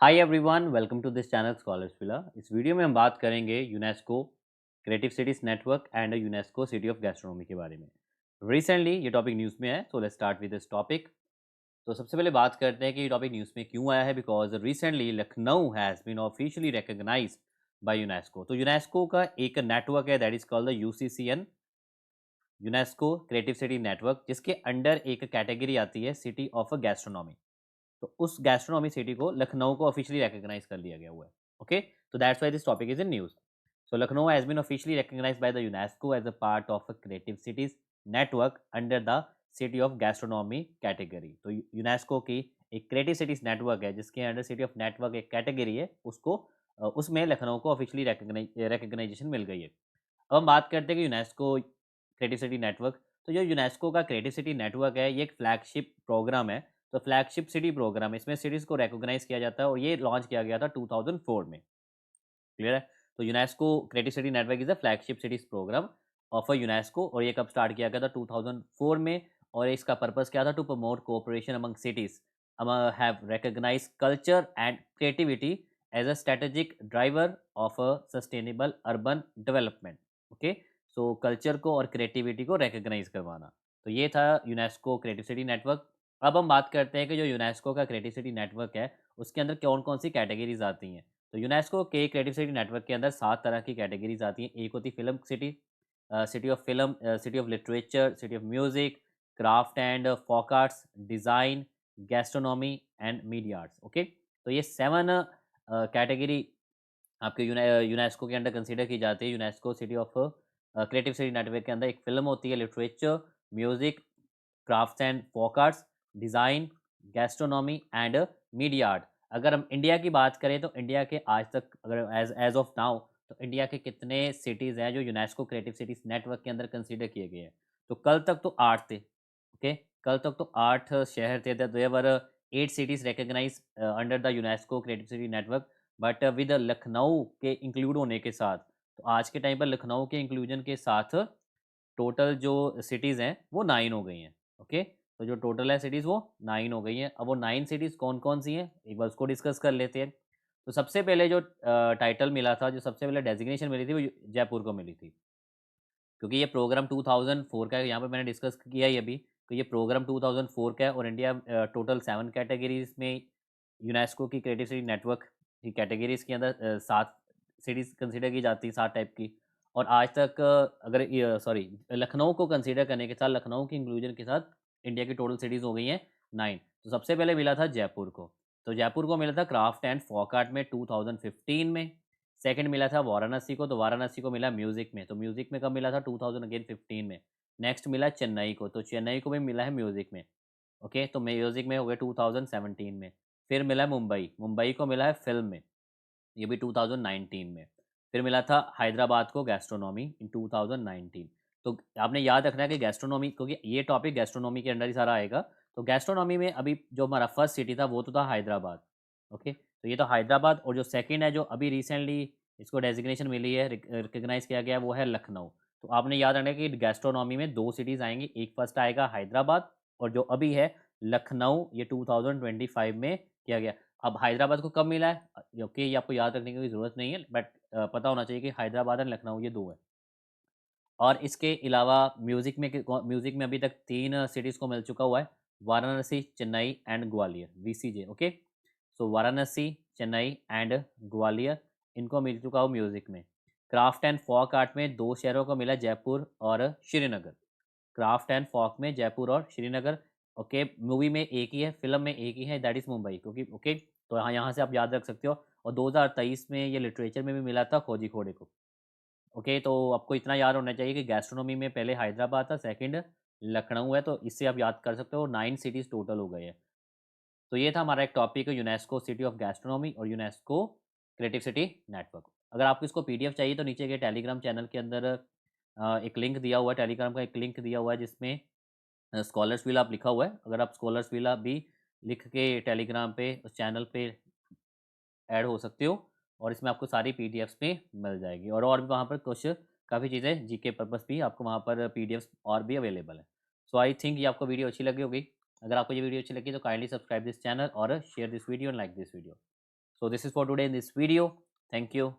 Hi everyone, welcome to this channel scholars villa. इस video में हम बात करेंगे UNESCO creative cities network and UNESCO city of gastronomy के बारे में। रिसेंटली ये टॉपिक न्यूज़ में है, so let's start with this topic. तो सबसे पहले बात करते हैं कि ये टॉपिक न्यूज़ में क्यों आया है। Because recently Lucknow has been officially recognised by UNESCO. तो यूनेस्को का एक नेटवर्क है that is called the UCCN, UNESCO creative city network, जिसके अंडर एक कैटेगरी आती है सिटी ऑफ गैस्ट्रोनॉमी। तो उस गैस्ट्रोनॉमी सिटी को लखनऊ को ऑफिशियली रिकॉग्नाइज कर लिया गया हुआ है। ओके, तो that's why this topic is in news. So Lucknow has been officially recognised by the UNESCO as a part of a creative cities network under the city of gastronomy category. तो UNESCO की एक creative cities network है जिसके under city of network एक category है, उसको उसमें लखनऊ को ऑफिशियली रिकॉग्नाइजेशन मिल गई है। अब हम बात करते हैं कि यूनेस्को क्रिएटिव सिटी नेटवर्क। तो जो यूनेस्को का क्रिएटिव सिटी नेटवर्क है, ये एक फ्लैगशिप प्रोग्राम है। तो फ्लैगशिप सिटी प्रोग्राम, इसमें सिटीज़ को रिकॉग्नाइज किया जाता है और ये लॉन्च किया गया था 2004 में। क्लियर है? तो UNESCO creative city network is a flagship cities programme of a UNESCO, और ये कब स्टार्ट किया गया था? 2004 में। और इसका पर्पस क्या था? To promote cooperation among cities have recognised culture and creativity as a strategic driver of a sustainable urban development. Okay, so culture को और क्रिएटिविटी को रिकॉग्नाइज करवाना। तो ये था यूनेस्को क्रिएटिव सिटी नेटवर्क। अब हम बात करते हैं कि जो यूनेस्को का क्रिएटिव सिटी नेटवर्क है, उसके अंदर कौन-कौन सी कैटेगरीज़ आती हैं। तो यूनेस्को के क्रिएटिव सिटी नेटवर्क के अंदर 7 तरह की कैटेगरीज़ आती हैं। एक होती है film city, city of film, city of literature, city of music, craft and folk arts, design, gastronomy and media arts. Okay, तो ये 7 कैटेगरी आपके यूनेस्को के अंडर कंसीडर की जाती है। UNESCO city of creative city network के अंदर एक फ़िल्म होती है, literature, music, crafts and folk arts, design, gastronomy and media art. अगर हम इंडिया की बात करें तो इंडिया के आज तक, अगर एज एज ऑफ नाउ, तो इंडिया के कितने सिटीज़ हैं जो यूनेस्को क्रिएटिव सिटीज़ नेटवर्क के अंदर कंसीडर किए गए हैं? तो कल तक तो 8 थे। ओके, कल तक तो 8 शहर थे। There 8 cities recognise under the UNESCO creative city network. But with Lucknow के इंक्लूड होने के साथ, तो आज के टाइम पर लखनऊ के इंक्लूजन के साथ टोटल जो सिटीज़ हैं वो 9 हो गई हैं। ओके, तो जो टोटल है सिटीज़ वो 9 हो गई हैं। अब वो 9 सिटीज़ कौन-कौन सी हैं, एक बार उसको डिस्कस कर लेते हैं। तो सबसे पहले जो टाइटल मिला था, जो सबसे पहले डेज़िग्नेशन मिली थी, वो जयपुर को मिली थी। क्योंकि ये प्रोग्राम 2004 का है, यहाँ पे मैंने डिस्कस किया ही अभी। तो ये प्रोग्राम 2004 का है और इंडिया टोटल 7 कैटेगरीज़ में यूनेस्को की क्रिएटिव सिटी नेटवर्क की कैटेगरीज़ के अंदर 7 सिटीज़ कंसीडर की जाती हैं, 7 टाइप की। और आज तक अगर सॉरी, लखनऊ को कंसीडर करने के साथ, लखनऊ के इंक्लूजन के साथ इंडिया की टोटल सिटीज़ हो गई हैं 9। तो सबसे पहले मिला था जयपुर को। तो जयपुर को मिला था क्राफ्ट एंड फ़ोक आर्ट में 2015 में। सेकंड मिला था वाराणसी को, तो वाराणसी को मिला म्यूज़िक में। तो म्यूज़िक में कब मिला था? 2000 अगेन 15 में। नेक्स्ट मिला चेन्नई को, तो चेन्नई को भी मिला है म्यूज़िक में। ओके, तो म्यूज़िक में हो गया 2017 में। फिर मिला है मुंबई, मुंबई को मिला है फ़िल्म में, ये भी 2019 में। फिर मिला था हैदराबाद को गैस्ट्रोनॉमी इन 2019। तो आपने याद रखना है कि गैस्ट्रोनॉमी, क्योंकि ये टॉपिक गैस्ट्रोनॉमी के अंडर ही सारा आएगा। तो गैस्ट्रोनॉमी में अभी जो हमारा फर्स्ट सिटी था वो तो था हैदराबाद। ओके, तो ये तो हैदराबाद, और जो सेकंड है जो अभी रिसेंटली इसको डेजिग्नेशन मिली है, रिकग्नाइज किया गया है, वो है लखनऊ। तो आपने याद रखना है कि गैस्ट्रोनॉमी में 2 सिटीज़ आएंगी, एक फर्स्ट आएगा हैदराबाद, और जो अभी है लखनऊ, ये 2025 में किया गया। अब हैदराबाद को कब मिला है? ओके, ये आपको याद रखने की कोई ज़रूरत नहीं है, बट पता होना चाहिए कि हैदराबाद और लखनऊ ये 2 है। और इसके अलावा म्यूज़िक में अभी तक 3 सिटीज़ को मिल चुका हुआ है, Varanasi, Chennai and Gwalior, VCG. Okay, so Varanasi, Chennai and Gwalior, इनको मिल चुका हो म्यूज़िक में। क्राफ्ट एंड फ़ोक आर्ट में 2 शहरों को मिला, जयपुर और श्रीनगर। क्राफ्ट एंड फ़ोक में जयपुर और श्रीनगर। ओके, मूवी में एक ही है, फ़िल्म में एक ही है, दैट इज़ मुंबई, क्योंकि ओके, तो यहाँ यहाँ से आप याद रख सकते हो। और 2023 में ये लिटरेचर में भी मिला था खोजी खोड़े को। ओके, तो आपको इतना याद होना चाहिए कि गैस्ट्रोनॉमी में पहले हैदराबाद था, सेकंड लखनऊ है, तो इससे आप याद कर सकते हो। 9 सिटीज़ टोटल हो गए हैं। तो ये था हमारा एक topic, UNESCO city of gastronomy और यूनेस्को क्रिएटिव सिटी नेटवर्क। अगर आपको इसको पीडीएफ चाहिए तो नीचे के टेलीग्राम चैनल के अंदर एक लिंक दिया हुआ है, टेलीग्राम का एक लिंक दिया हुआ है जिसमें स्कॉलर्स विला आप लिखा हुआ है। अगर आप स्कॉलर्स विला भी लिख के टेलीग्राम पे उस चैनल पे ऐड हो सकते हो, और इसमें आपको सारी पीडीएफ्स में मिल जाएगी। और भी वहाँ पर कुछ काफ़ी चीज़ें जीके पर्पस भी आपको वहाँ पर पीडीएफ्स और भी अवेलेबल है। सो आई थिंक ये आपको वीडियो अच्छी लगी होगी। अगर आपको ये वीडियो अच्छी लगी तो काइंडली सब्सक्राइब दिस चैनल और share this video and like this video. So this is for today in this video. Thank you.